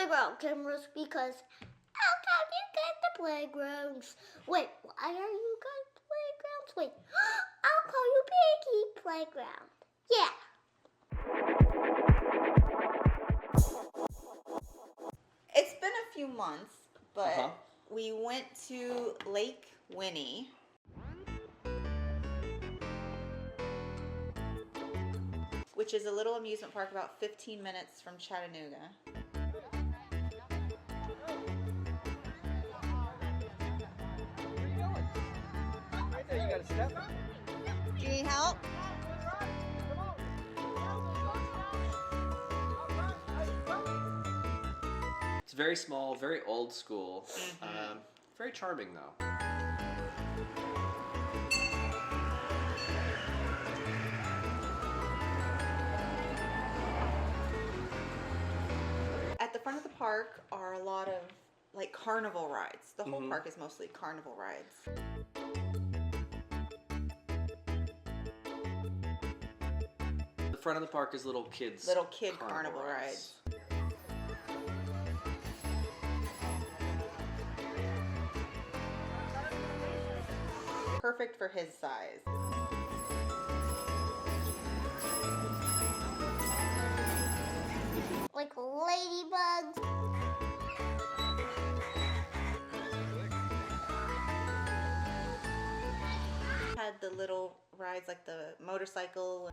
playground cameras because how come you get the playgrounds? Wait, why are you guys playgrounds? Wait, I'll call you Piggy Playground. Yeah. It's been a few months, but we went to Lake Winnie. Which is a little amusement park about 15 minutes from Chattanooga. Right there, you got a step. Do you need help? It's very small, very old school. Very charming though. At the front of the park are a lot of like carnival rides. The whole park is mostly carnival rides. The front of the park is little kid carnival rides. Perfect for his size. Like ladybugs. Had the little rides like the motorcycle.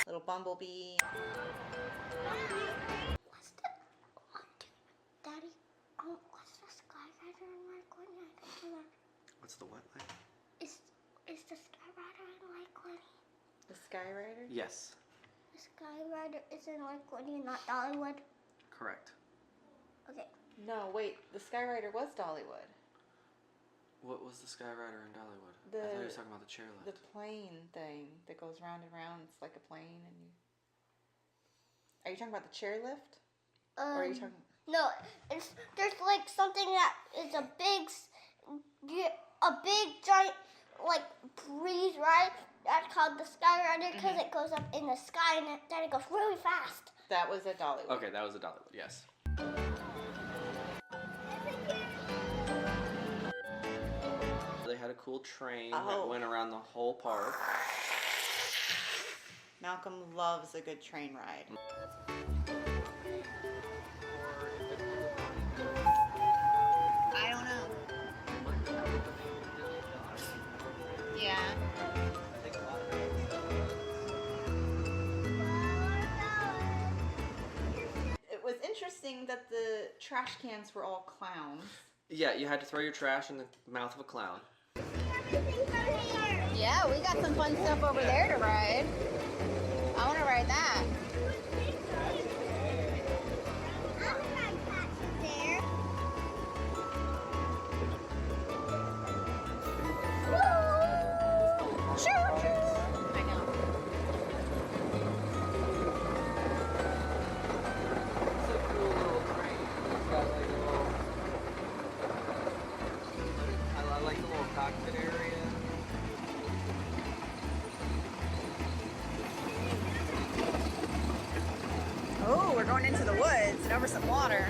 Little bumblebee. What's the one, Daddy? What's the Skyrider in Lake Winnie? I don't know. What's the what like? Is the Skyrider in Lake Winnie? The Skyrider? Yes. The Skyrider is in Lake Winnie, not Dollywood. Correct. Okay. No, wait. The Skyrider was Dollywood. What was the Skyrider in Dollywood? I The- thought you were talking about the chairlift. The plane thing that goes round and round. It's like a plane, and you. Are you talking about the chairlift? Or are you talking? No, there's like something that is a big giant like breeze ride. That's called the Skyrider because it goes up in the sky and then it goes really fast. That was at Dollywood. Okay, that was a Dollywood. Yes. They had a cool train that went around the whole park. Malcolm loves a good train ride. I don't know. Yeah. It was interesting that the trash cans were all clowns. Yeah, you had to throw your trash in the mouth of a clown. Yeah, we got some fun stuff over there to ride. I want to ride that. I know. It's a cool little train. It's got like a little... I like the little cockpit area. Oh, we're going into the woods and over some water.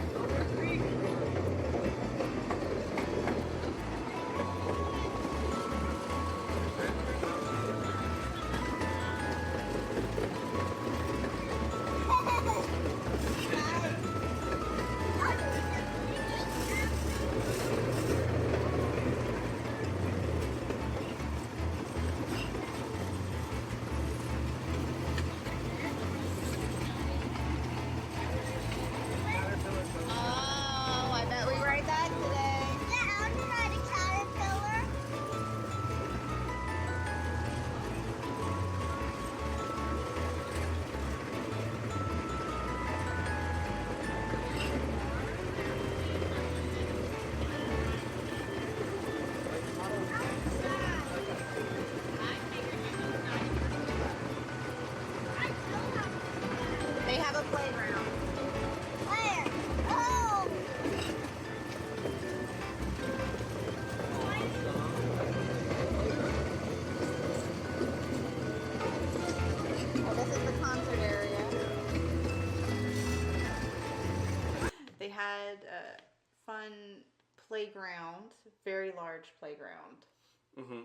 playground, very large playground. Mm-hmm.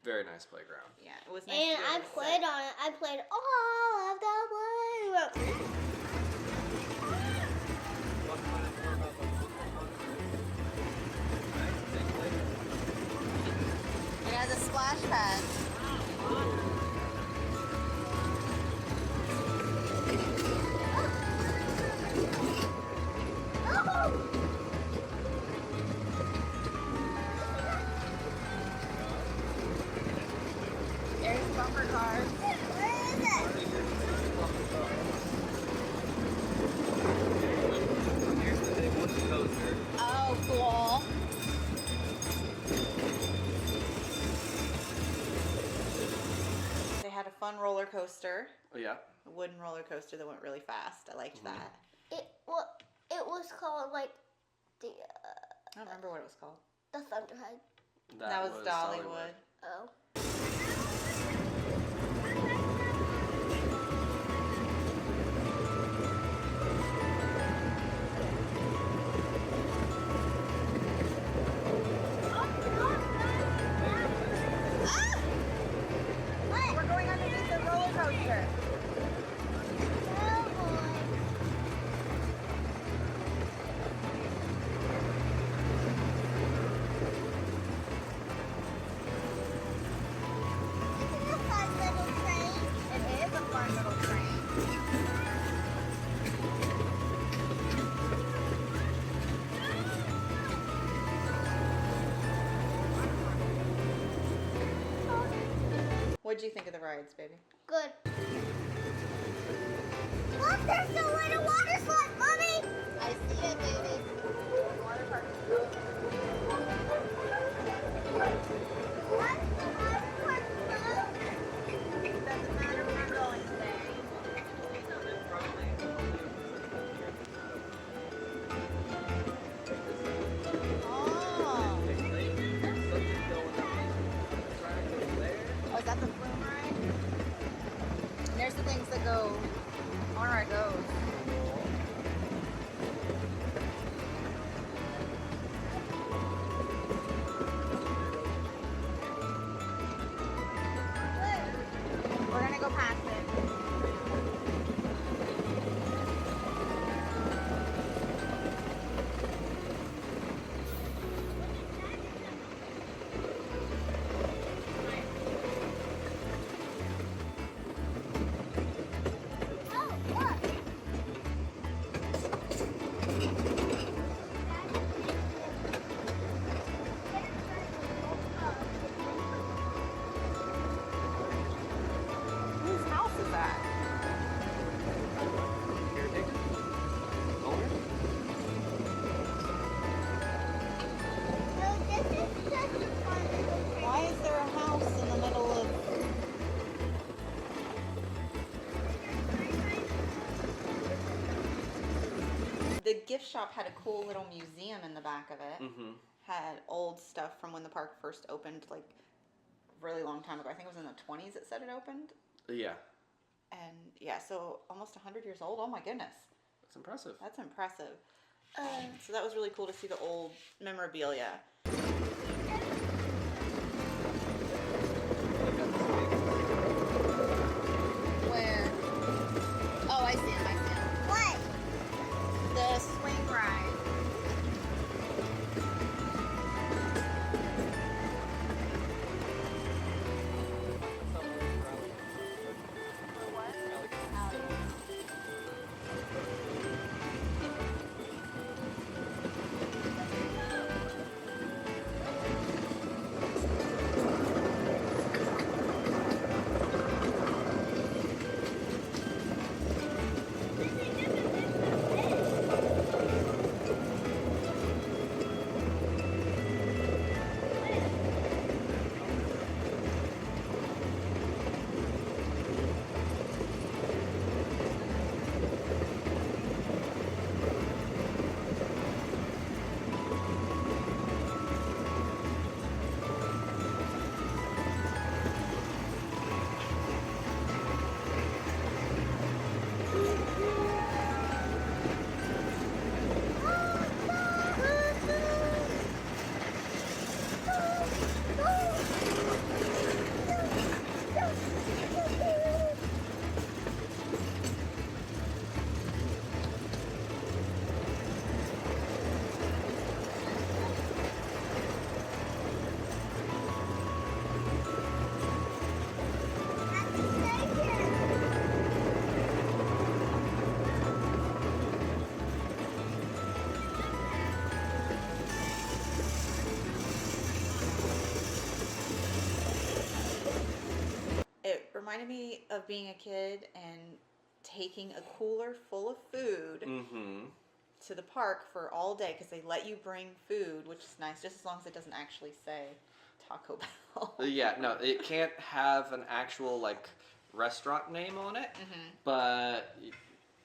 Very nice playground. Yeah, it was nice. And to be able I to played sit. on it. I played all of the playground. It has a splash pad. There's bumper cars. Where is it? Here's the big wooden coaster. Oh, cool. They had a fun roller coaster, Oh yeah. a wooden roller coaster that went really fast. I liked that. It was called like the I don't remember what it was called. the Thunderhead. That was Dollywood. Oh. We're going underneath the roller coaster. Oh boy. Isn't it a fun little train? It is a fun little train. What'd you think of the rides, baby? Good. Look, there's the little water slide, Mommy. I see it, baby. Water park. What's the water park closed? Doesn't matter where we're going today. Oh. Oh, is that the flume ride? And there's the things that go on our goes. We're gonna go past it. Oh, look. Whose house is that? Caretaker? Owner? No, this is just a fun little train. Why is there a house in the middle of... The gift shop had a cool little museum in the back of it. Mm-hmm. Had old stuff from when the park first opened, like really long time ago. I think it was in the 20s it said it opened. Yeah. And yeah, so almost 100 years old. Oh my goodness. That's impressive. That's impressive. So that was really cool to see the old memorabilia. Where? Oh, I see him, I see him. What? The swing ride. reminded me of being a kid and taking a cooler full of food to the park for all day because they let you bring food, which is nice, just as long as it doesn't actually say Taco Bell. Yeah, no, it can't have an actual like restaurant name on it, but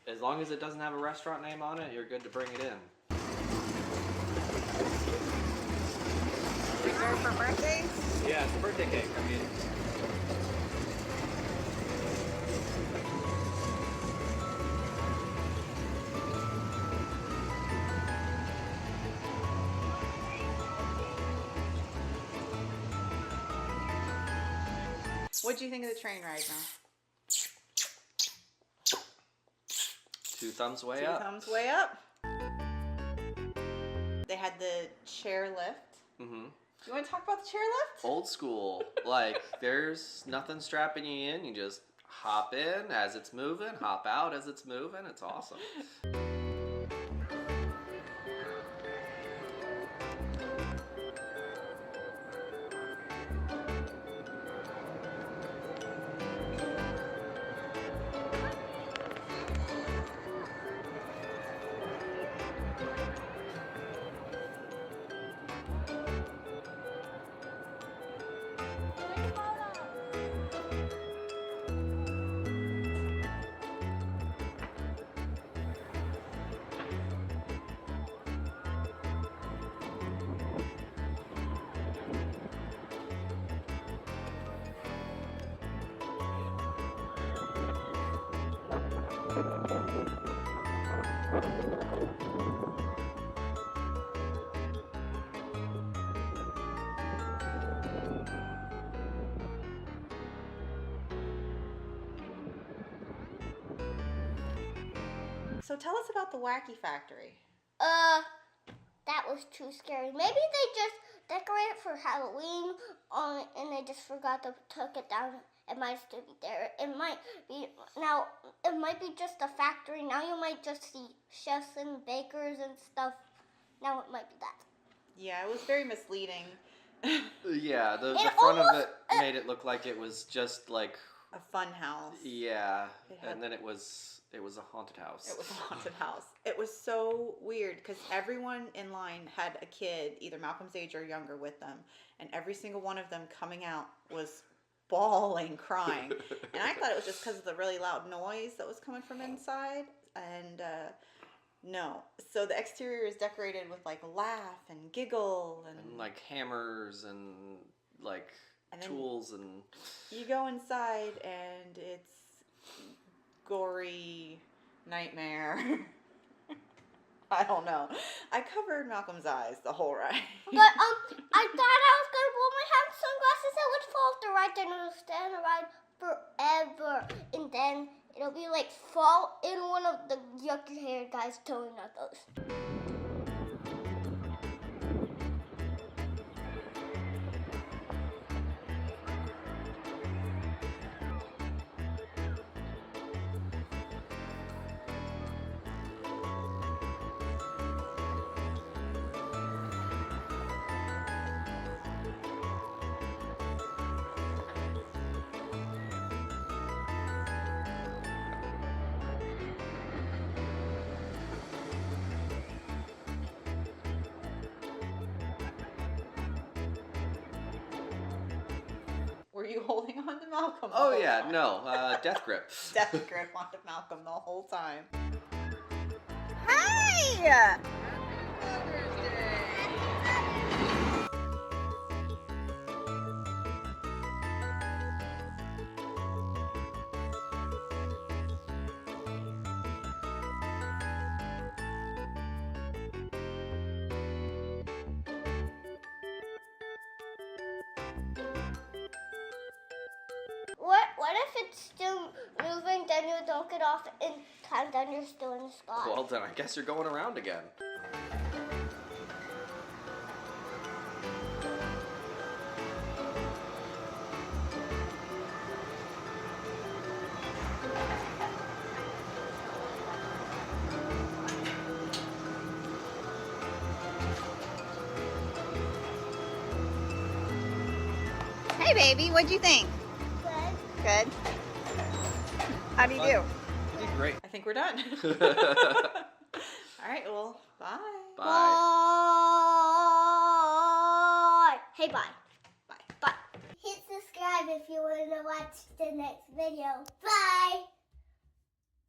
as long as it doesn't have a restaurant name on it, you're good to bring it in. Reserved for birthdays? Yeah, it's a birthday cake. I mean. What'd you think of the train ride, now? 2 thumbs way 2 up. thumbs way up. They had the chair lift. You want to talk about the chair lift? Old school. Like, there's nothing strapping you in. You just hop in as it's moving, hop out as it's moving. It's awesome. So tell us about the Wacky Factory. That was too scary. Maybe they just decorated for Halloween, and they just forgot to took it down. It might still be there. It might be now. It might be just a factory. Now you might just see chefs and bakers and stuff. Now it might be that. Yeah, it was very misleading. Yeah, the front of it made it look like it was just like a fun house. Yeah, and then it was a haunted house. It was a haunted house. It was so weird because everyone in line had a kid, either Malcolm's age or younger, with them, and every single one of them coming out was bawling, crying. And I thought it was just because of the really loud noise that was coming from inside, and no. So the exterior is decorated with like laugh and giggle and like hammers and like tools, and you go inside and it's gory nightmare. I don't know. I covered Malcolm's eyes the whole ride. But I thought I was gonna pull my hat sunglasses. I would fall off the ride, then it'll stand the ride forever, and then it'll be like fall in one of the yucky haired guys towing at those. Were you holding on to Malcolm? Oh yeah, no, death grip. Death grip onto Malcolm the whole time. Hi! What if it's still moving, then you don't get off in time, then you're still in the sky? Well, then I guess you're going around again. Hey, baby, what'd you think? Good. Good. How do you do? You did great. I think we're done. All right, well, bye. Bye. Bye. Hey, bye. Bye. Bye. Hit subscribe if you want to watch the next video. Bye.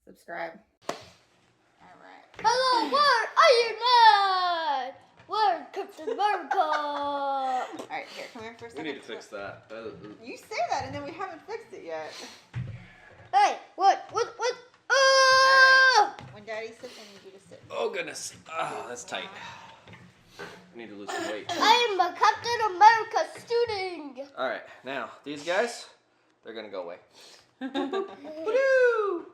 Subscribe. All right. Hello, where are you now? Where Captain America? All right, here, come here for a We second. need to fix that. You say that, and then we haven't fixed it yet. Hey, what? All right. When Daddy sits, I need you to sit. Oh goodness. Oh, that's tight. I need to lose some weight. I am a Captain America student. All right, now these guys, they're gonna go away. Woo-hoo!